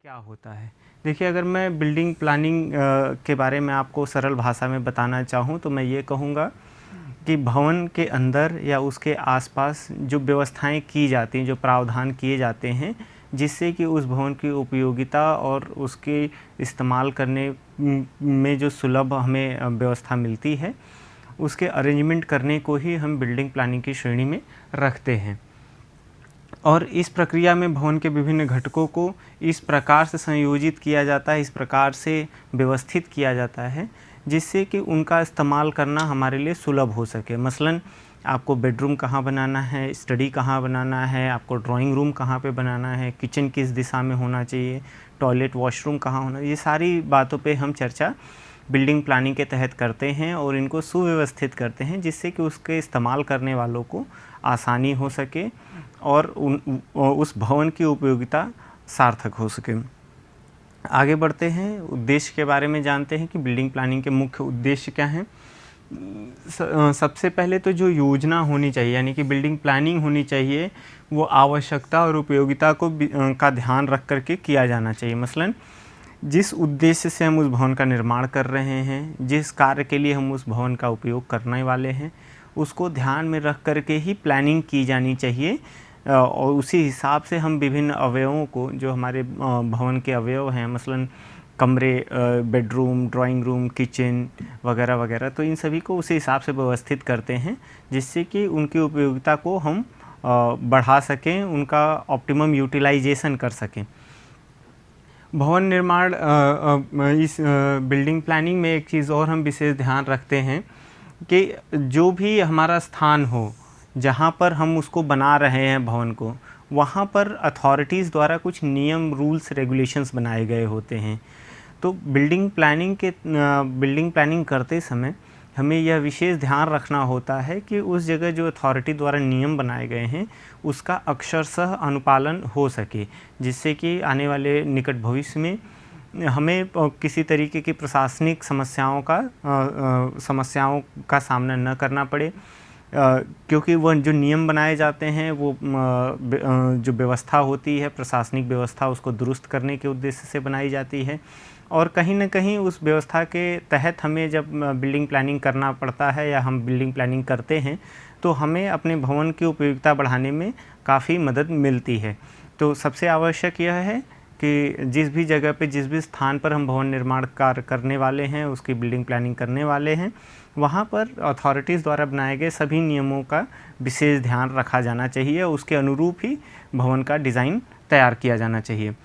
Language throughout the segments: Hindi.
क्या होता है? देखिए, अगर मैं बिल्डिंग प्लानिंग के बारे में आपको सरल भाषा में बताना चाहूँ तो मैं ये कहूँगा कि भवन के अंदर या उसके आसपास जो व्यवस्थाएं की जाती हैं, जो प्रावधान किए जाते हैं, जिससे कि उस भवन की उपयोगिता और उसके इस्तेमाल करने में जो सुलभ हमें व्यवस्था मिलती है, उसके अरेंजमेंट करने को ही हम बिल्डिंग प्लानिंग की श्रेणी में रखते हैं। और इस प्रक्रिया में भवन के विभिन्न घटकों को इस प्रकार से संयोजित किया जाता है, इस प्रकार से व्यवस्थित किया जाता है, जिससे कि उनका इस्तेमाल करना हमारे लिए सुलभ हो सके। मसलन आपको बेडरूम कहाँ बनाना है, स्टडी कहाँ बनाना है, आपको ड्राइंग रूम कहाँ पे बनाना है, किचन किस दिशा में होना चाहिए, टॉयलेट वॉशरूम कहाँ होना, ये सारी बातों पे हम चर्चा बिल्डिंग प्लानिंग के तहत करते हैं और इनको सुव्यवस्थित करते हैं, जिससे कि उसके इस्तेमाल करने वालों को आसानी हो सके और उस भवन की उपयोगिता सार्थक हो सके। आगे बढ़ते हैं, उद्देश्य के बारे में जानते हैं कि बिल्डिंग प्लानिंग के मुख्य उद्देश्य क्या हैं। सबसे पहले तो जो योजना होनी चाहिए, यानी कि बिल्डिंग प्लानिंग होनी चाहिए, वो आवश्यकता और उपयोगिता को का ध्यान रख करके किया जाना चाहिए। मसलन जिस उद्देश्य से हम उस भवन का निर्माण कर रहे हैं, जिस कार्य के लिए हम उस भवन का उपयोग करने वाले हैं, उसको ध्यान में रख करके ही प्लानिंग की जानी चाहिए और उसी हिसाब से हम विभिन्न अवयवों को, जो हमारे भवन के अवयव हैं, मसलन कमरे, बेडरूम, ड्राइंग रूम, किचन वगैरह वगैरह, तो इन सभी को उसी हिसाब से व्यवस्थित करते हैं, जिससे कि उनकी उपयोगिता को हम बढ़ा सकें, उनका ऑप्टिमम यूटिलाइजेशन कर सकें। भवन निर्माण इस बिल्डिंग प्लानिंग में एक चीज़ और हम विशेष ध्यान रखते हैं कि जो भी हमारा स्थान हो, जहाँ पर हम उसको बना रहे हैं भवन को, वहाँ पर अथॉरिटीज़ द्वारा कुछ नियम, रूल्स, रेगुलेशंस बनाए गए होते हैं। तो बिल्डिंग प्लानिंग करते समय हमें यह विशेष ध्यान रखना होता है कि उस जगह जो अथॉरिटी द्वारा नियम बनाए गए हैं, उसका अक्षरशः अनुपालन हो सके, जिससे कि आने वाले निकट भविष्य में हमें किसी तरीके की प्रशासनिक समस्याओं का सामना न करना पड़े, क्योंकि वह जो नियम बनाए जाते हैं, वो जो व्यवस्था होती है, प्रशासनिक व्यवस्था, उसको दुरुस्त करने के उद्देश्य से बनाई जाती है। और कहीं न कहीं उस व्यवस्था के तहत हमें जब बिल्डिंग प्लानिंग करना पड़ता है या हम बिल्डिंग प्लानिंग करते हैं, तो हमें अपने भवन की उपयोगिता बढ़ाने में काफ़ी मदद मिलती है। तो सबसे आवश्यक यह है कि जिस भी जगह पे, जिस भी स्थान पर हम भवन निर्माण कार्य करने वाले हैं, उसकी बिल्डिंग प्लानिंग करने वाले हैं, वहाँ पर अथॉरिटीज़ द्वारा बनाए गए सभी नियमों का विशेष ध्यान रखा जाना चाहिए। उसके अनुरूप ही भवन का डिज़ाइन तैयार किया जाना चाहिए।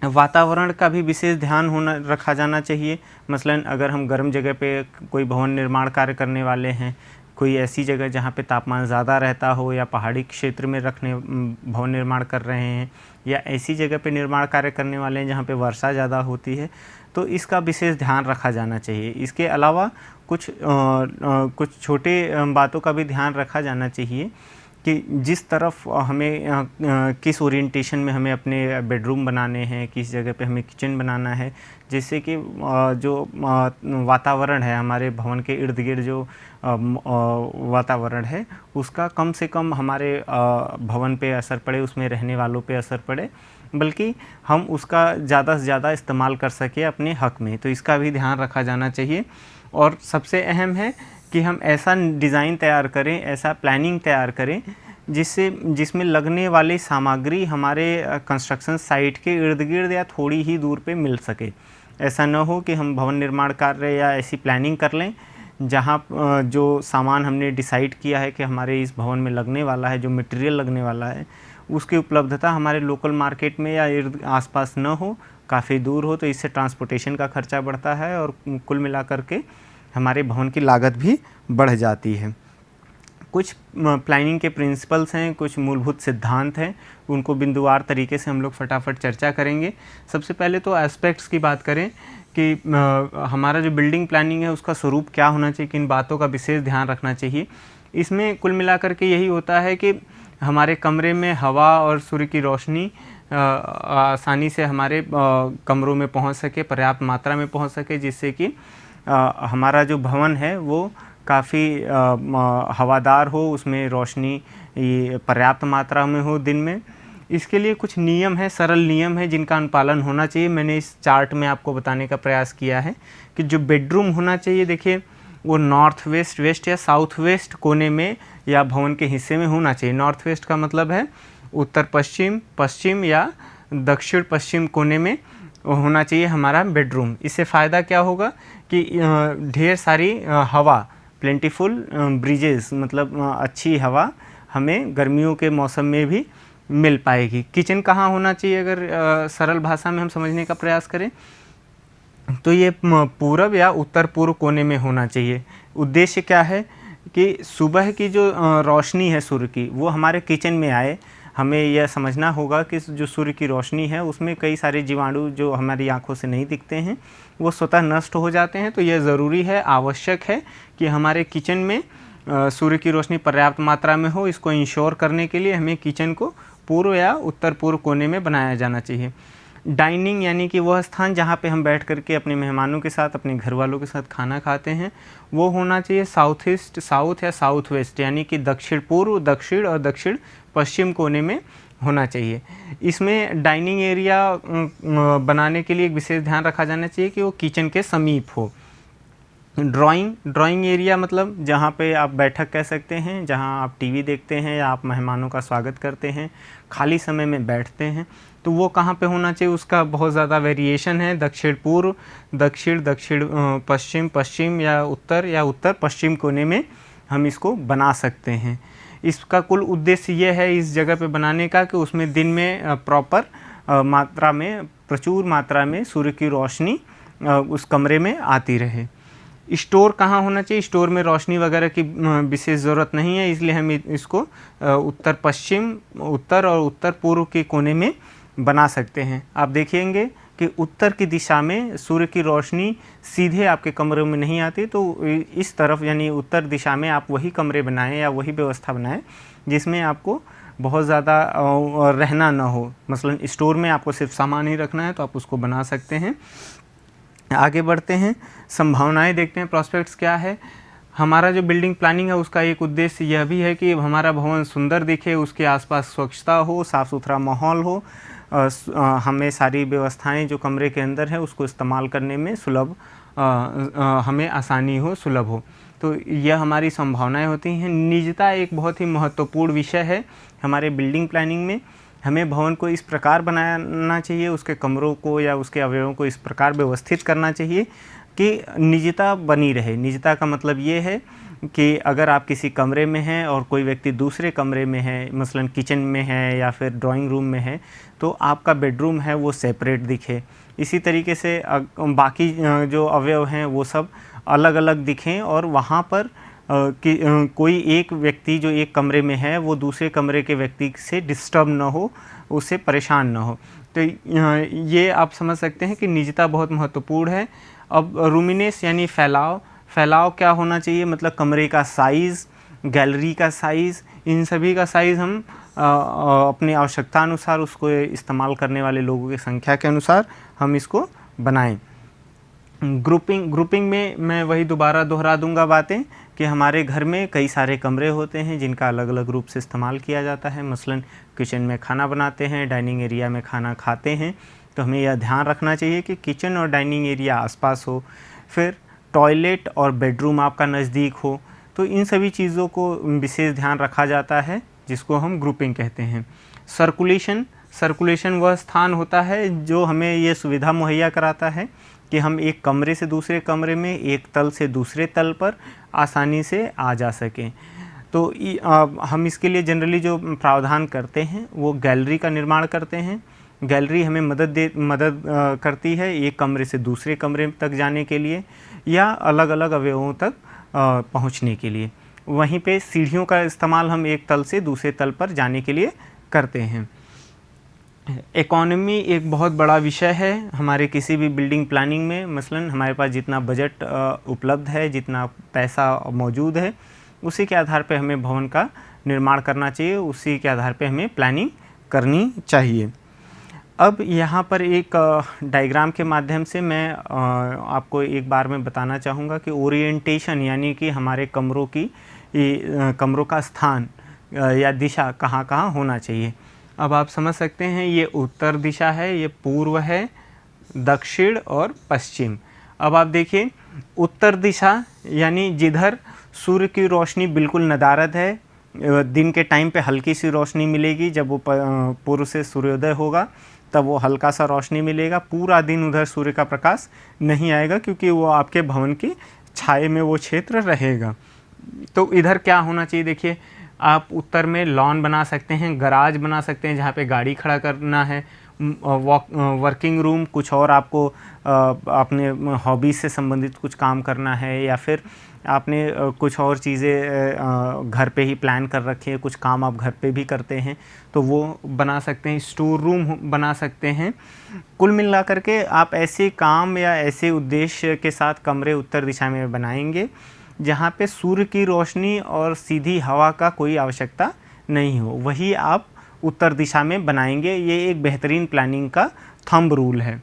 वातावरण का भी विशेष ध्यान रखा जाना चाहिए। मसलन अगर हम गर्म जगह पे कोई भवन निर्माण कार्य करने वाले हैं, कोई ऐसी जगह जहाँ पे तापमान ज़्यादा रहता हो, या पहाड़ी क्षेत्र में भवन निर्माण कर रहे हैं, या ऐसी जगह पे निर्माण कार्य करने वाले हैं जहाँ पे वर्षा ज़्यादा होती है, तो इसका विशेष ध्यान रखा जाना चाहिए। इसके अलावा कुछ छोटे बातों का भी ध्यान रखा जाना चाहिए कि जिस तरफ हमें किस ओरिएंटेशन में हमें अपने बेडरूम बनाने हैं, किस जगह पे हमें किचन बनाना है, जिससे कि जो वातावरण है, हमारे भवन के इर्द गिर्द जो वातावरण है, उसका कम से कम हमारे भवन पे असर पड़े, उसमें रहने वालों पे असर पड़े, बल्कि हम उसका ज़्यादा से ज़्यादा इस्तेमाल कर सकें अपने हक़ में। तो इसका भी ध्यान रखा जाना चाहिए। और सबसे अहम है कि हम ऐसा डिज़ाइन तैयार करें, ऐसा प्लानिंग तैयार करें, जिसमें लगने वाली सामग्री हमारे कंस्ट्रक्शन साइट के इर्द गिर्द या थोड़ी ही दूर पे मिल सके। ऐसा न हो कि हम भवन निर्माण कार्य या ऐसी प्लानिंग कर लें जहाँ जो सामान हमने डिसाइड किया है कि हमारे इस भवन में लगने वाला है, जो मटेरियल लगने वाला है, उसकी उपलब्धता हमारे लोकल मार्केट में या इर्द आसपास न हो, काफ़ी दूर हो, तो इससे ट्रांसपोर्टेशन का खर्चा बढ़ता है और कुल मिलाकर के हमारे भवन की लागत भी बढ़ जाती है। कुछ प्लानिंग के प्रिंसिपल्स हैं, कुछ मूलभूत सिद्धांत हैं, उनको बिंदुवार तरीके से हम लोग फटाफट चर्चा करेंगे। सबसे पहले तो एस्पेक्ट्स की बात करें कि हमारा जो बिल्डिंग प्लानिंग है, उसका स्वरूप क्या होना चाहिए, किन बातों का विशेष ध्यान रखना चाहिए। इसमें कुल मिलाकर के यही होता है कि हमारे कमरे में हवा और सूर्य की रोशनी आसानी से हमारे कमरों में पहुंच सके, पर्याप्त मात्रा में पहुंच सके, जिससे कि हमारा जो भवन है वो काफ़ी हवादार हो, उसमें रोशनी पर्याप्त मात्रा में हो दिन में, इसके लिए कुछ नियम है, सरल नियम है जिनका अनुपालन होना चाहिए। मैंने इस चार्ट में आपको बताने का प्रयास किया है कि जो बेडरूम होना चाहिए, देखिए वो नॉर्थ वेस्ट, वेस्ट या साउथ वेस्ट कोने में या भवन के हिस्से में होना चाहिए। नॉर्थ वेस्ट का मतलब है उत्तर पश्चिम, पश्चिम या दक्षिण पश्चिम कोने में होना चाहिए हमारा बेडरूम। इससे फ़ायदा क्या होगा कि ढेर सारी हवा, प्लेंटीफुल ब्रीजेस, मतलब अच्छी हवा हमें गर्मियों के मौसम में भी मिल पाएगी। किचन कहाँ होना चाहिए, अगर सरल भाषा में हम समझने का प्रयास करें तो ये पूरब या उत्तर पूर्व कोने में होना चाहिए। उद्देश्य क्या है कि सुबह की जो रोशनी है सूर्य की, वो हमारे किचन में आए। हमें यह समझना होगा कि जो सूर्य की रोशनी है उसमें कई सारे जीवाणु जो हमारी आंखों से नहीं दिखते हैं वो स्वतः नष्ट हो जाते हैं। तो यह ज़रूरी है, आवश्यक है कि हमारे किचन में सूर्य की रोशनी पर्याप्त मात्रा में हो। इसको इंश्योर करने के लिए हमें किचन को पूर्व या उत्तर पूर्व कोने में बनाया जाना चाहिए। डाइनिंग यानी कि वह स्थान जहाँ पे हम बैठ करके अपने मेहमानों के साथ, अपने घर वालों के साथ खाना खाते हैं, वो होना चाहिए साउथ ईस्ट, साउथ या साउथ वेस्ट, यानी कि दक्षिण पूर्व, दक्षिण और दक्षिण पश्चिम कोने में होना चाहिए। इसमें डाइनिंग एरिया बनाने के लिए एक विशेष ध्यान रखा जाना चाहिए कि वो किचन के समीप हो। ड्राइंग एरिया मतलब जहाँ पे आप बैठक कह सकते हैं, जहाँ आप टीवी देखते हैं या आप मेहमानों का स्वागत करते हैं, खाली समय में बैठते हैं, तो वो कहाँ पे होना चाहिए, उसका बहुत ज़्यादा वेरिएशन है। दक्षिण पूर्व, दक्षिण पश्चिम, पश्चिम या उत्तर पश्चिम कोने में हम इसको बना सकते हैं। इसका कुल उद्देश्य ये है इस जगह पे बनाने का कि उसमें दिन में प्रचुर मात्रा में सूर्य की रोशनी उस कमरे में आती रहे। स्टोर कहाँ होना चाहिए, स्टोर में रोशनी वगैरह की विशेष ज़रूरत नहीं है, इसलिए हम इसको उत्तर पश्चिम, उत्तर और उत्तर पूर्व के कोने में बना सकते हैं। आप देखेंगे कि उत्तर की दिशा में सूर्य की रोशनी सीधे आपके कमरे में नहीं आती, तो इस तरफ यानी उत्तर दिशा में आप वही कमरे बनाएं या वही व्यवस्था बनाएं जिसमें आपको बहुत ज़्यादा रहना ना हो। मसलन स्टोर में आपको सिर्फ सामान ही रखना है तो आप उसको बना सकते हैं। आगे बढ़ते हैं, संभावनाएं देखते हैं, प्रॉस्पेक्ट्स क्या है। हमारा जो बिल्डिंग प्लानिंग है उसका एक उद्देश्य यह भी है कि हमारा भवन सुंदर दिखे, उसके आसपास स्वच्छता हो, साफ़ सुथरा माहौल हो, हमें सारी व्यवस्थाएं जो कमरे के अंदर है उसको इस्तेमाल करने में सुलभ, हमें आसानी हो, सुलभ हो। तो यह हमारी संभावनाएं होती हैं। निजता एक बहुत ही महत्वपूर्ण विषय है हमारे बिल्डिंग प्लानिंग में। हमें भवन को इस प्रकार बनाना चाहिए, उसके कमरों को या उसके अवयवों को इस प्रकार व्यवस्थित करना चाहिए कि निजता बनी रहे। निजता का मतलब ये है कि अगर आप किसी कमरे में हैं और कोई व्यक्ति दूसरे कमरे में है, मसलन किचन में है या फिर ड्राइंग रूम में है, तो आपका बेडरूम है वो सेपरेट दिखे। इसी तरीके से बाकी जो अवयव हैं वो सब अलग अलग दिखें और वहाँ पर कोई एक व्यक्ति जो एक कमरे में है वो दूसरे कमरे के व्यक्ति से डिस्टर्ब ना हो, उससे परेशान ना हो। तो ये आप समझ सकते हैं कि निजता बहुत महत्वपूर्ण है। अब रूमिनेस यानी फैलाव क्या होना चाहिए, मतलब कमरे का साइज़, गैलरी का साइज़, इन सभी का साइज़ हम अपनी आवश्यकता अनुसार, उसको इस्तेमाल करने वाले लोगों की संख्या के अनुसार हम इसको बनाएं। ग्रुपिंग में मैं वही दोबारा दोहरा दूंगा बातें कि हमारे घर में कई सारे कमरे होते हैं जिनका अलग अलग रूप से इस्तेमाल किया जाता है। मसलन किचन में खाना बनाते हैं, डाइनिंग एरिया में खाना खाते हैं, तो हमें यह ध्यान रखना चाहिए कि किचन और डाइनिंग एरिया आसपास हो, फिर टॉयलेट और बेडरूम आपका नज़दीक हो। तो इन सभी चीज़ों को विशेष ध्यान रखा जाता है जिसको हम ग्रुपिंग कहते हैं। सर्कुलेशन वह स्थान होता है जो हमें ये सुविधा मुहैया कराता है कि हम एक कमरे से दूसरे कमरे में, एक तल से दूसरे तल पर आसानी से आ जा सकें। तो हम इसके लिए जनरली जो प्रावधान करते हैं वो गैलरी का निर्माण करते हैं। गैलरी हमें मदद करती है एक कमरे से दूसरे कमरे तक जाने के लिए या अलग अलग अवयवों तक पहुंचने के लिए। वहीं पे सीढ़ियों का इस्तेमाल हम एक तल से दूसरे तल पर जाने के लिए करते हैं। इकोनॉमी एक बहुत बड़ा विषय है हमारे किसी भी बिल्डिंग प्लानिंग में। मसलन हमारे पास जितना बजट उपलब्ध है, जितना पैसा मौजूद है, उसी के आधार पे हमें भवन का निर्माण करना चाहिए, उसी के आधार पे हमें प्लानिंग करनी चाहिए। अब यहाँ पर एक डायग्राम के माध्यम से मैं आपको एक बार में बताना चाहूँगा कि ओरिएंटेशन यानी कि हमारे कमरों का स्थान या दिशा कहाँ कहाँ होना चाहिए। अब आप समझ सकते हैं ये उत्तर दिशा है, ये पूर्व है, दक्षिण और पश्चिम। अब आप देखिए उत्तर दिशा यानी जिधर सूर्य की रोशनी बिल्कुल नदारद है, दिन के टाइम पे हल्की सी रोशनी मिलेगी, जब वो पूर्व से सूर्योदय होगा तब वो हल्का सा रोशनी मिलेगा, पूरा दिन उधर सूर्य का प्रकाश नहीं आएगा क्योंकि वो आपके भवन की छाए में वो क्षेत्र रहेगा। तो इधर क्या होना चाहिए, देखिए आप उत्तर में लॉन बना सकते हैं, गराज बना सकते हैं जहाँ पे गाड़ी खड़ा करना है, वर्किंग रूम, कुछ और आपको अपने हॉबीज़ से संबंधित कुछ काम करना है या फिर आपने कुछ और चीज़ें घर पे ही प्लान कर रखी है, कुछ काम आप घर पे भी करते हैं तो वो बना सकते हैं, स्टोर रूम बना सकते हैं। कुल मिलाकर के आप ऐसे काम या ऐसे उद्देश्य के साथ कमरे उत्तर दिशा में बनाएंगे जहाँ पे सूर्य की रोशनी और सीधी हवा का कोई आवश्यकता नहीं हो, वही आप उत्तर दिशा में बनाएंगे। ये एक बेहतरीन प्लानिंग का थंब रूल है।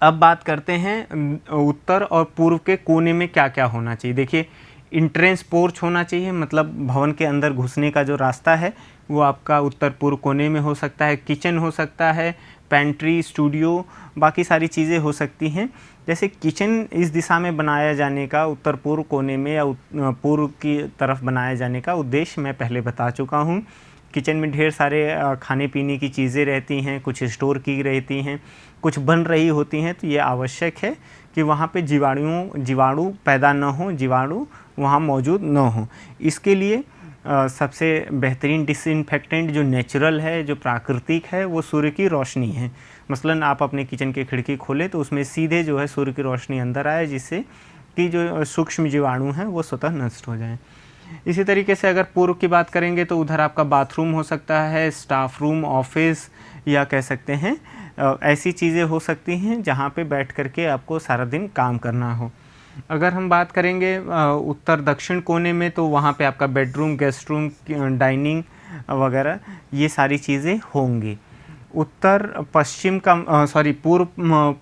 अब बात करते हैं उत्तर और पूर्व के कोने में क्या क्या होना चाहिए। देखिए इंट्रेंस पोर्च होना चाहिए, मतलब भवन के अंदर घुसने का जो रास्ता है वो आपका उत्तर पूर्व कोने में हो सकता है। किचन हो सकता है, पेंट्री, स्टूडियो, बाकी सारी चीज़ें हो सकती हैं। जैसे किचन इस दिशा में बनाया जाने का, उत्तर पूर्व कोने में या पूर्व की तरफ बनाए जाने का उद्देश्य मैं पहले बता चुका हूँ। किचन में ढेर सारे खाने पीने की चीज़ें रहती हैं, कुछ स्टोर की रहती हैं, कुछ बन रही होती हैं, तो ये आवश्यक है कि वहाँ पे जीवाणु पैदा न हो, जीवाणु वहाँ मौजूद न हो। इसके लिए सबसे बेहतरीन डिसइंफेक्टेंट जो नेचुरल है, जो प्राकृतिक है, वो सूर्य की रोशनी है। मसलन आप अपने किचन की खिड़की खोलें तो उसमें सीधे जो है सूर्य की रोशनी अंदर आए, जिससे कि जो सूक्ष्म जीवाणु हैं वो स्वतः नष्ट हो जाएं। इसी तरीके से अगर पूर्व की बात करेंगे तो उधर आपका बाथरूम हो सकता है, स्टाफ रूम, ऑफिस, या कह सकते हैं ऐसी चीज़ें हो सकती हैं जहाँ पे बैठ करके आपको सारा दिन काम करना हो। अगर हम बात करेंगे उत्तर दक्षिण कोने में तो वहाँ पे आपका बेडरूम, गेस्ट रूम, डाइनिंग वगैरह ये सारी चीज़ें होंगी। उत्तर पश्चिम का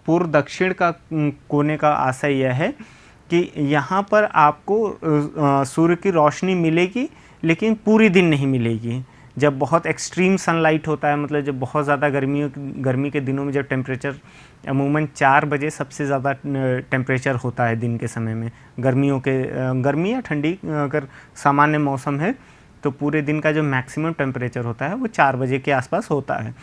पूर्व दक्षिण का कोने का आशय यह है कि यहाँ पर आपको सूर्य की रोशनी मिलेगी लेकिन पूरी दिन नहीं मिलेगी। जब बहुत एक्सट्रीम सनलाइट होता है, मतलब जब बहुत ज़्यादा गर्मी के दिनों में जब टेम्परेचर अमूमन 4 बजे सबसे ज़्यादा टेम्परेचर होता है दिन के समय में, गर्मी या ठंडी अगर सामान्य मौसम है तो पूरे दिन का जो मैक्सिमम टेम्परेचर होता है वो 4 बजे के आसपास होता है।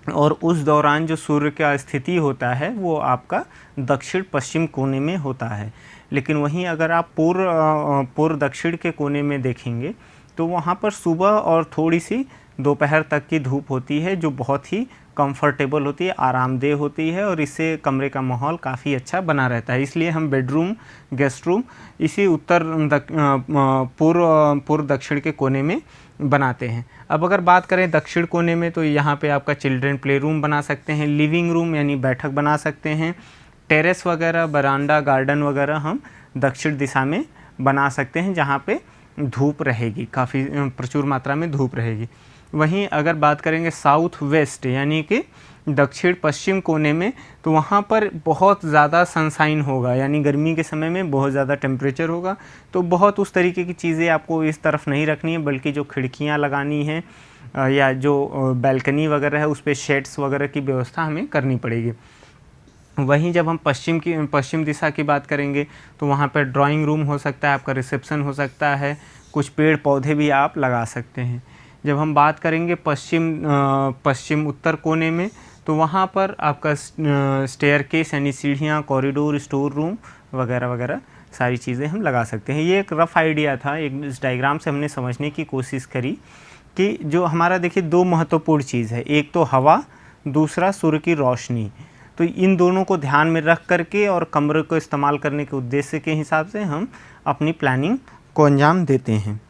और उस दौरान जो सूर्य का स्थिति होता है वो आपका दक्षिण पश्चिम कोने में होता है। लेकिन वहीं अगर आप पूर्व दक्षिण के कोने में देखेंगे तो वहाँ पर सुबह और थोड़ी सी दोपहर तक की धूप होती है जो बहुत ही कंफर्टेबल होती है, आरामदेह होती है, और इससे कमरे का माहौल काफ़ी अच्छा बना रहता है। इसलिए हम बेडरूम, गेस्ट रूम इसी पूर्व दक्षिण के कोने में बनाते हैं। अब अगर बात करें दक्षिण कोने में तो यहाँ पे आपका चिल्ड्रन प्ले रूम बना सकते हैं, लिविंग रूम यानी बैठक बना सकते हैं, टेरेस वगैरह, बरांडा, गार्डन वगैरह हम दक्षिण दिशा में बना सकते हैं जहाँ पे धूप रहेगी, काफ़ी प्रचुर मात्रा में धूप रहेगी। वहीं अगर बात करेंगे साउथ वेस्ट यानी कि दक्षिण पश्चिम कोने में तो वहाँ पर बहुत ज़्यादा सनशाइन होगा, यानी गर्मी के समय में बहुत ज़्यादा टेम्परेचर होगा। तो बहुत उस तरीके की चीज़ें आपको इस तरफ नहीं रखनी है, बल्कि जो खिड़कियाँ लगानी हैं या जो बैल्कनी वगैरह है उस पर शेड्स वगैरह की व्यवस्था हमें करनी पड़ेगी। वहीं जब हम पश्चिम दिशा की बात करेंगे तो वहाँ पर ड्राइंग रूम हो सकता है, आपका रिसेप्शन हो सकता है, कुछ पेड़ पौधे भी आप लगा सकते हैं। जब हम बात करेंगे पश्चिम उत्तर कोने में तो वहाँ पर आपका स्टेयरकेस यानी सीढ़ियाँ, कॉरिडोर, स्टोर रूम वगैरह वगैरह सारी चीज़ें हम लगा सकते हैं। ये एक रफ़ आइडिया था, एक इस डायग्राम से हमने समझने की कोशिश करी कि जो हमारा देखिए दो महत्वपूर्ण चीज़ है, एक तो हवा, दूसरा सूर्य की रोशनी। तो इन दोनों को ध्यान में रख करके और कमरे को इस्तेमाल करने के उद्देश्य के हिसाब से हम अपनी प्लानिंग को अंजाम देते हैं।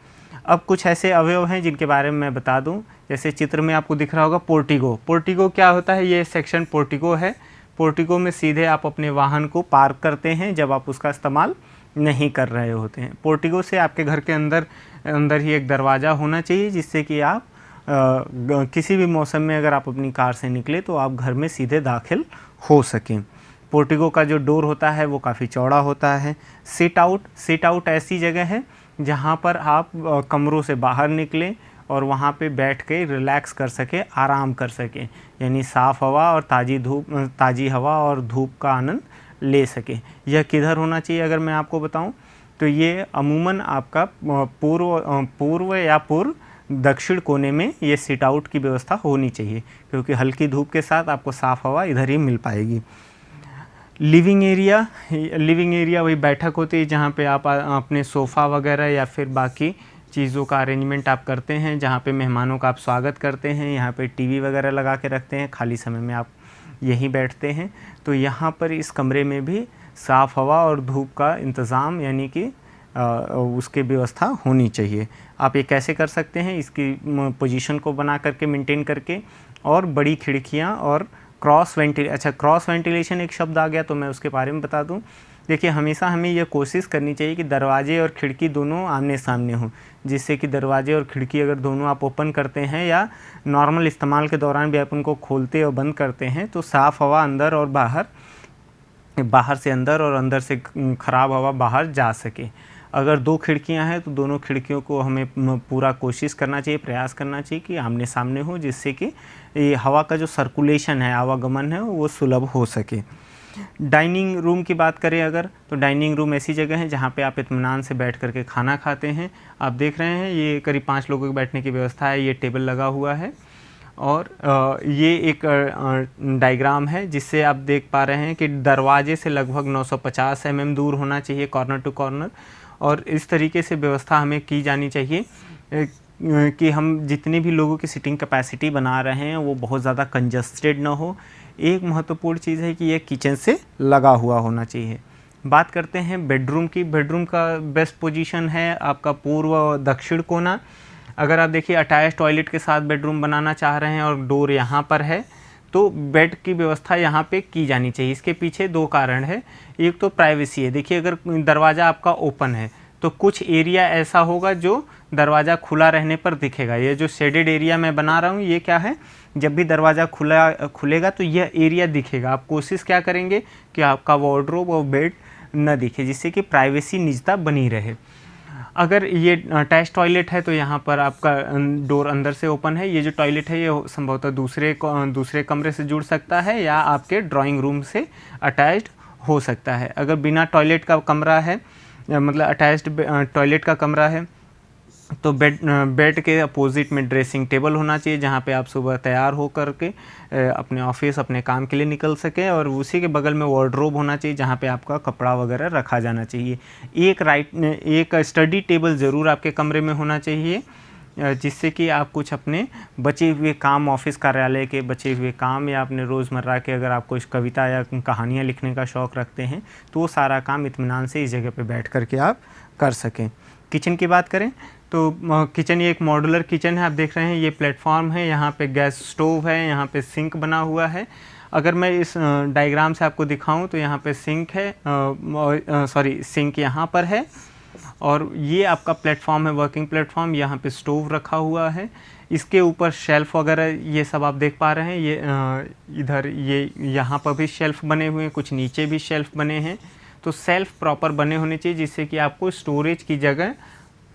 अब कुछ ऐसे अवयव हैं जिनके बारे में मैं बता दूं, जैसे चित्र में आपको दिख रहा होगा पोर्टिको। पोर्टिको क्या होता है, ये सेक्शन पोर्टिको है। पोर्टिको में सीधे आप अपने वाहन को पार्क करते हैं जब आप उसका इस्तेमाल नहीं कर रहे होते हैं। पोर्टिको से आपके घर के अंदर ही एक दरवाज़ा होना चाहिए जिससे कि आप किसी भी मौसम में अगर आप अपनी कार से निकले तो आप घर में सीधे दाखिल हो सकें। पोर्टिको का जो डोर होता है वो काफ़ी चौड़ा होता है। सिट आउट ऐसी जगह है जहाँ पर आप कमरों से बाहर निकलें और वहाँ पे बैठ के रिलैक्स कर सके, आराम कर सके, यानी साफ़ हवा और ताज़ी हवा और धूप का आनंद ले सके। यह किधर होना चाहिए अगर मैं आपको बताऊं तो ये अमूमन आपका पूर्व या पूर्व दक्षिण कोने में ये सिट आउट की व्यवस्था होनी चाहिए, क्योंकि हल्की धूप के साथ आपको साफ़ हवा इधर ही मिल पाएगी। लिविंग एरिया वही बैठक होती है जहाँ पे आप अपने सोफ़ा वगैरह या फिर बाकी चीज़ों का अरेंजमेंट आप करते हैं, जहाँ पे मेहमानों का आप स्वागत करते हैं। यहाँ पे टीवी वगैरह लगा के रखते हैं, खाली समय में आप यहीं बैठते हैं। तो यहाँ पर इस कमरे में भी साफ़ हवा और धूप का इंतज़ाम यानी कि उसकी व्यवस्था होनी चाहिए। आप ये कैसे कर सकते हैं, इसकी पोजीशन को बना करके मेंटेन करके, और बड़ी खिड़कियाँ और क्रॉस वेंटिलेशन एक शब्द आ गया तो मैं उसके बारे में बता दूं। देखिए, हमेशा हमें यह कोशिश करनी चाहिए कि दरवाजे और खिड़की दोनों आमने सामने हों, जिससे कि दरवाजे और खिड़की अगर दोनों आप ओपन करते हैं या नॉर्मल इस्तेमाल के दौरान भी आप उनको खोलते और बंद करते हैं तो साफ़ हवा अंदर और बाहर से अंदर और अंदर से ख़राब हवा बाहर जा सके। अगर 2 खिड़कियां हैं तो दोनों खिड़कियों को हमें पूरा कोशिश करना चाहिए, प्रयास करना चाहिए कि आमने सामने हो, जिससे कि ये हवा का जो सर्कुलेशन है, आवागमन है, वो सुलभ हो सके। डाइनिंग रूम की बात करें अगर, तो डाइनिंग रूम ऐसी जगह है जहाँ पे आप इत्मीनान से बैठ करके खाना खाते हैं। आप देख रहे हैं ये करीब 5 लोगों के बैठने की व्यवस्था है। ये टेबल लगा हुआ है और ये एक डायग्राम है जिससे आप देख पा रहे हैं कि दरवाजे से लगभग 950 mm दूर होना चाहिए कॉर्नर टू कॉर्नर। और इस तरीके से व्यवस्था हमें की जानी चाहिए कि हम जितने भी लोगों की सीटिंग कैपेसिटी बना रहे हैं वो बहुत ज़्यादा कंजस्टेड ना हो। एक महत्वपूर्ण चीज़ है कि ये किचन से लगा हुआ होना चाहिए। बात करते हैं बेडरूम की। बेडरूम का बेस्ट पोजीशन है आपका पूर्व दक्षिण कोना। अगर आप देखिए अटैच टॉयलेट के साथ बेडरूम बनाना चाह रहे हैं और डोर यहाँ पर है तो बेड की व्यवस्था यहाँ पे की जानी चाहिए। इसके पीछे 2 कारण है। एक तो प्राइवेसी है। देखिए, अगर दरवाज़ा आपका ओपन है तो कुछ एरिया ऐसा होगा जो दरवाज़ा खुला रहने पर दिखेगा। ये जो शेडेड एरिया मैं बना रहा हूँ ये क्या है, जब भी दरवाज़ा खुलेगा तो यह एरिया दिखेगा। आप कोशिश क्या करेंगे कि आपका वार्डरोब और बेड न दिखे, जिससे कि प्राइवेसी निजता बनी रहे। अगर ये अटैच टॉयलेट है तो यहाँ पर आपका डोर अंदर से ओपन है। ये जो टॉयलेट है ये संभवतः दूसरे कमरे से जुड़ सकता है या आपके ड्राइंग रूम से अटैच्ड हो सकता है। अगर बिना टॉयलेट का कमरा है, मतलब अटैच्ड टॉयलेट का कमरा है, तो बेड के अपोजिट में ड्रेसिंग टेबल होना चाहिए जहाँ पे आप सुबह तैयार हो करके अपने ऑफिस, अपने काम के लिए निकल सके। और उसी के बगल में वार्डरोब होना चाहिए जहाँ पे आपका कपड़ा वगैरह रखा जाना चाहिए। एक स्टडी टेबल ज़रूर आपके कमरे में होना चाहिए, जिससे कि आप कुछ अपने बचे हुए काम, ऑफिस कार्यालय के बचे हुए काम या अपने रोज़मर्रा के, अगर आप कुछ कविता या कहानियाँ लिखने का शौक़ रखते हैं तो वो सारा काम इत्मीनान से इस जगह पे बैठ करके आप कर सकें। किचन की बात करें तो किचन ये एक मॉड्यूलर किचन है। आप देख रहे हैं ये प्लेटफॉर्म है, यहाँ पे गैस स्टोव है, यहाँ पे सिंक बना हुआ है। अगर मैं इस डायग्राम से आपको दिखाऊं तो यहाँ पे सिंक है, सिंक यहाँ पर है और ये आपका प्लेटफॉर्म है, वर्किंग प्लेटफॉर्म। यहाँ पे स्टोव रखा हुआ है, इसके ऊपर शेल्फ वगैरह ये सब आप देख पा रहे हैं। ये इधर ये यहाँ पर भी शेल्फ बने हुए हैं, कुछ नीचे भी शेल्फ बने हैं। तो शेल्फ प्रॉपर बने होने चाहिए जिससे कि आपको स्टोरेज की जगह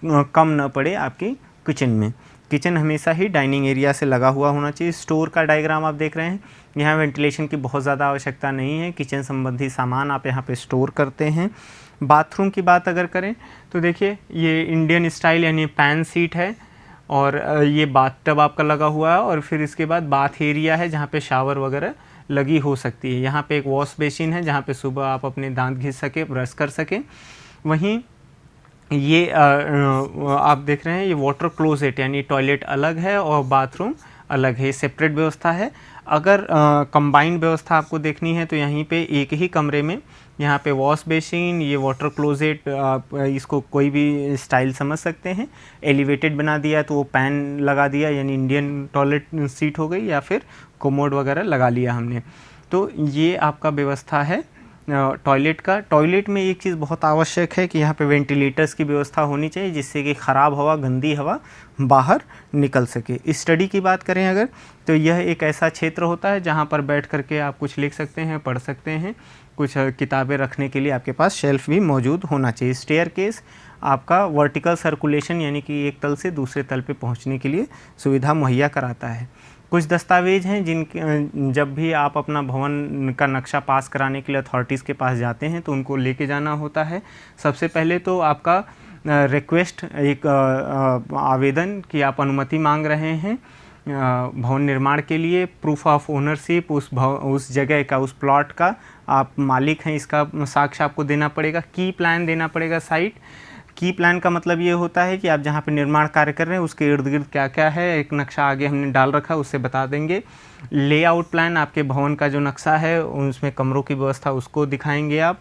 कम न पड़े आपकी किचन में। किचन हमेशा ही डाइनिंग एरिया से लगा हुआ होना चाहिए। स्टोर का डायग्राम आप देख रहे हैं, यहाँ वेंटिलेशन की बहुत ज़्यादा आवश्यकता नहीं है। किचन संबंधी सामान आप यहाँ पे स्टोर करते हैं। बाथरूम की बात अगर करें तो देखिए ये इंडियन स्टाइल यानी पैन सीट है और ये बाथटब आपका लगा हुआ है और फिर इसके बाद बाथ एरिया है जहाँ पे शावर वगैरह लगी हो सकती है। यहाँ पे एक वॉश बेसिन है जहाँ पे सुबह आप अपने दांत घिस सके, ब्रश कर सके। वहीं ये आप देख रहे हैं ये वाटर क्लोजेट यानी टॉयलेट अलग है और बाथरूम अलग है, सेपरेट व्यवस्था है। अगर कंबाइंड व्यवस्था आपको देखनी है तो यहीं पे एक ही कमरे में यहाँ पे वॉश बेसिन, ये वाटर क्लोजेट, आप इसको कोई भी स्टाइल समझ सकते हैं। एलिवेटेड बना दिया तो वो पैन लगा दिया यानी इंडियन टॉयलेट सीट हो गई, या फिर कोमोड वगैरह लगा लिया हमने। तो ये आपका व्यवस्था है टॉयलेट का। टॉयलेट में एक चीज़ बहुत आवश्यक है कि यहाँ पे वेंटिलेटर्स की व्यवस्था होनी चाहिए जिससे कि ख़राब हवा, गंदी हवा बाहर निकल सके। स्टडी की बात करें अगर तो यह एक ऐसा क्षेत्र होता है जहाँ पर बैठ करके आप कुछ लिख सकते हैं, पढ़ सकते हैं, कुछ किताबें रखने के लिए आपके पास शेल्फ भी मौजूद होना चाहिए। स्टेयरकेस आपका वर्टिकल सर्कुलेशन यानी कि एक तल से दूसरे तल पे पहुंचने के लिए सुविधा मुहैया कराता है। कुछ दस्तावेज हैं जिनके जब भी आप अपना भवन का नक्शा पास कराने के लिए अथॉरिटीज़ के पास जाते हैं तो उनको लेके जाना होता है। सबसे पहले तो आपका रिक्वेस्ट, एक आवेदन कि आप अनुमति मांग रहे हैं भवन निर्माण के लिए, प्रूफ ऑफ ओनरशिप उस जगह का, उस प्लॉट का आप मालिक हैं, इसका साक्ष्य आपको देना पड़ेगा। की प्लान देना पड़ेगा साइट। की प्लान का मतलब ये होता है कि आप जहाँ पे निर्माण कार्य कर रहे हैं उसके इर्द गिर्द क्या क्या है, एक नक्शा आगे हमने डाल रखा है उससे बता देंगे। लेआउट प्लान, आपके भवन का जो नक्शा है उसमें कमरों की व्यवस्था उसको दिखाएंगे आप।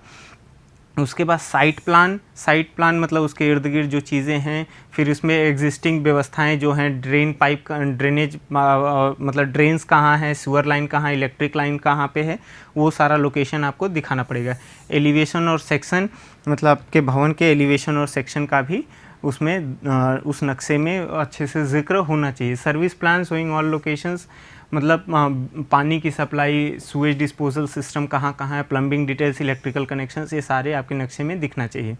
उसके बाद साइट प्लान मतलब उसके इर्द गिर्द जो चीज़ें हैं, फिर इसमें एग्जिस्टिंग व्यवस्थाएं जो हैं, ड्रेन पाइप का ड्रेनेज मतलब ड्रेन्स कहाँ हैं, सीवर लाइन कहाँ, इलेक्ट्रिक लाइन कहाँ पे है, वो सारा लोकेशन आपको दिखाना पड़ेगा। एलिवेशन और सेक्शन मतलब आपके भवन के एलिवेशन और सेक्शन का भी उसमें उस नक्शे में अच्छे से जिक्र होना चाहिए। Service plan showing all locations मतलब पानी की सप्लाई, सुएज डिस्पोजल सिस्टम कहाँ कहाँ है, प्लम्बिंग डिटेल्स, इलेक्ट्रिकल कनेक्शंस, ये सारे आपके नक्शे में दिखना चाहिए।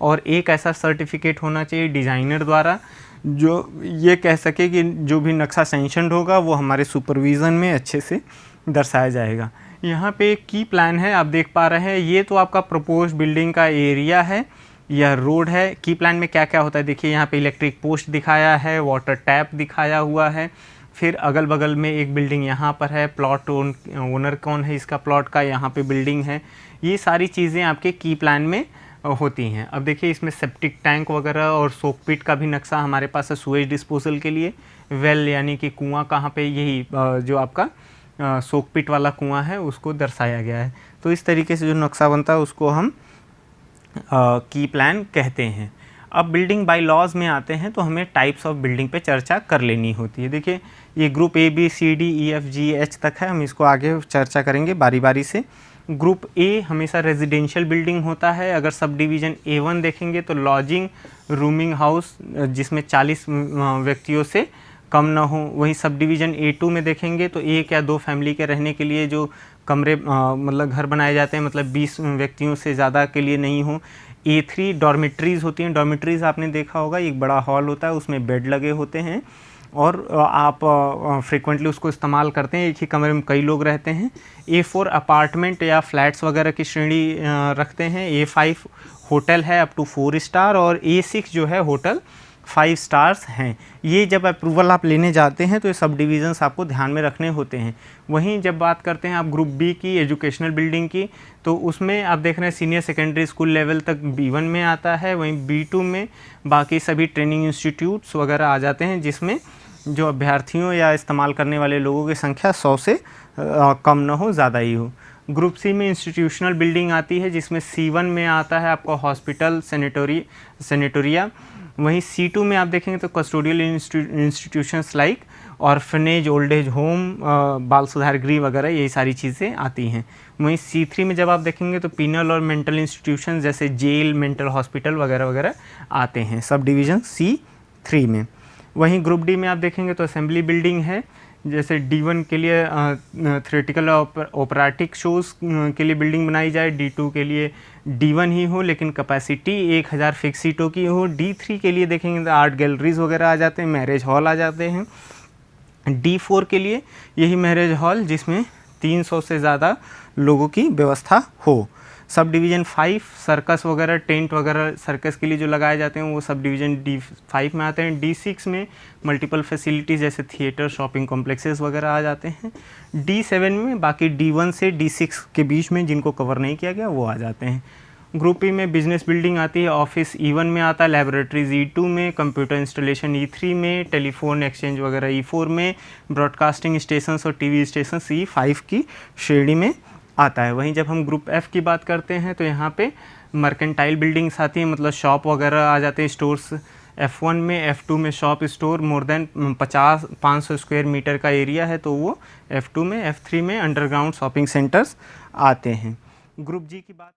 और एक ऐसा सर्टिफिकेट होना चाहिए डिज़ाइनर द्वारा जो ये कह सके कि जो भी नक्शा सैंक्शनड होगा वो हमारे सुपरविज़न में अच्छे से दर्शाया जाएगा। यहाँ पे एक की प्लान है, आप देख पा रहे हैं, ये तो आपका प्रपोज बिल्डिंग का एरिया है, यह रोड है। की प्लान में क्या क्या होता है देखिए, यहाँ पे इलेक्ट्रिक पोस्ट दिखाया है, वाटर टैप दिखाया हुआ है, फिर अगल बगल में एक बिल्डिंग यहाँ पर है, प्लॉट ओनर कौन है इसका प्लॉट का, यहाँ पे बिल्डिंग है। ये सारी चीज़ें आपके की प्लान में होती हैं। अब देखिए इसमें सेप्टिक टैंक वगैरह और सोक पिट का भी नक्शा हमारे पास है सुएज डिस्पोजल के लिए। वेल यानी कि कुआं कहाँ पे, यही जो आपका सोक पिट वाला कुआं है उसको दर्शाया गया है। तो इस तरीके से जो नक्शा बनता है उसको हम की प्लान कहते हैं। अब बिल्डिंग बाय लॉज में आते हैं तो हमें टाइप्स ऑफ बिल्डिंग पे चर्चा कर लेनी होती है। देखिए ये group A B C D E F G H तक है, हम इसको आगे चर्चा करेंगे बारी बारी से। ग्रुप ए हमेशा रेजिडेंशियल बिल्डिंग होता है। अगर सब डिवीज़न A1 देखेंगे तो लॉजिंग रूमिंग हाउस जिसमें 40 व्यक्तियों से कम ना हो। वहीं सब डिवीज़न A2 में देखेंगे तो एक या दो फैमिली के रहने के लिए जो कमरे मतलब घर बनाए जाते हैं, मतलब 20 व्यक्तियों से ज़्यादा के लिए नहीं हो। A3 डॉर्मेट्रीज़ होती हैं। डॉर्मेट्रीज़ आपने देखा होगा, एक बड़ा हॉल होता है, उसमें बेड लगे होते हैं और आप फ्रिक्वेंटली उसको इस्तेमाल करते हैं, एक ही कमरे में कई लोग रहते हैं। A4 अपार्टमेंट या फ्लैट्स वगैरह की श्रेणी रखते हैं। A5 होटल है अप टू 4 स्टार और A6 जो है होटल 5 स्टार्स हैं। ये जब अप्रूवल आप लेने जाते हैं तो ये सब डिविजन्स आपको ध्यान में रखने होते हैं। वहीं जब बात करते हैं आप ग्रुप बी की, एजुकेशनल बिल्डिंग की, तो उसमें आप देख रहे हैं सीनियर सेकेंडरी स्कूल लेवल तक B1 में आता है। वहीं B2 में बाकी सभी ट्रेनिंग इंस्टीट्यूट्स वगैरह आ जाते हैं जिसमें जो अभ्यर्थियों या इस्तेमाल करने वाले लोगों की संख्या 100 से कम ना हो, ज़्यादा ही हो। ग्रुप सी में इंस्टीट्यूशनल बिल्डिंग आती है जिसमें C1 में आता है आपका हॉस्पिटल, सेनेटोरिया। वहीं C2 में आप देखेंगे तो custodial institutions like orphanage, old age home, बाल सुधार गृह वगैरह, यही सारी चीज़ें आती हैं। वहीं C3 में जब आप देखेंगे तो पीनल और मेंटल इंस्टीट्यूशंस जैसे जेल, मेंटल हॉस्पिटल वगैरह वगैरह आते हैं सब डिवीज़न C3 में। वहीं ग्रुप डी में आप देखेंगे तो असेंबली बिल्डिंग है, जैसे D1 के लिए थ्योरेटिकल ऑपरेटिक शोज़ के लिए बिल्डिंग बनाई जाए, D2 के लिए D1 ही हो लेकिन कैपेसिटी 1000 फिक्स सीटों की हो। D3 के लिए देखेंगे तो आर्ट गैलरीज वगैरह आ जाते हैं, मैरिज हॉल आ जाते हैं। D4 के लिए यही मैरिज हॉल जिसमें 300 से ज़्यादा लोगों की व्यवस्था हो। सब डिवीज़न 5 सर्कस वगैरह, टेंट वगैरह सर्कस के लिए जो लगाए जाते हैं वो सब डिवीज़न D5 में आते हैं। D6 में मल्टीपल फैसिलिटीज़ जैसे थिएटर, शॉपिंग कॉम्प्लेक्सेस वगैरह आ जाते हैं। D7 में बाकी D1 से D6 के बीच में जिनको कवर नहीं किया गया वो आ जाते हैं। ग्रुप ई में बिजनेस बिल्डिंग आती है, ऑफिस E1 में आता है, लैबोरेटरीज E2 में, कंप्यूटर इंस्टॉलेशन E3 में, टेलीफोन एक्सचेंज वगैरह E4 में, ब्रॉडकास्टिंग स्टेशन और टीवी स्टेशन E5 की श्रेणी में आता है। वहीं जब हम ग्रुप एफ की बात करते हैं तो यहाँ पे मर्केंटाइल बिल्डिंग्स आती हैं, मतलब शॉप वगैरह आ जाते हैं, स्टोर्स F1 में, F2 में shop store more than 500 square metre का एरिया है तो वो F2 में, F3 में अंडरग्राउंड शॉपिंग सेंटर्स आते हैं। ग्रुप जी की बात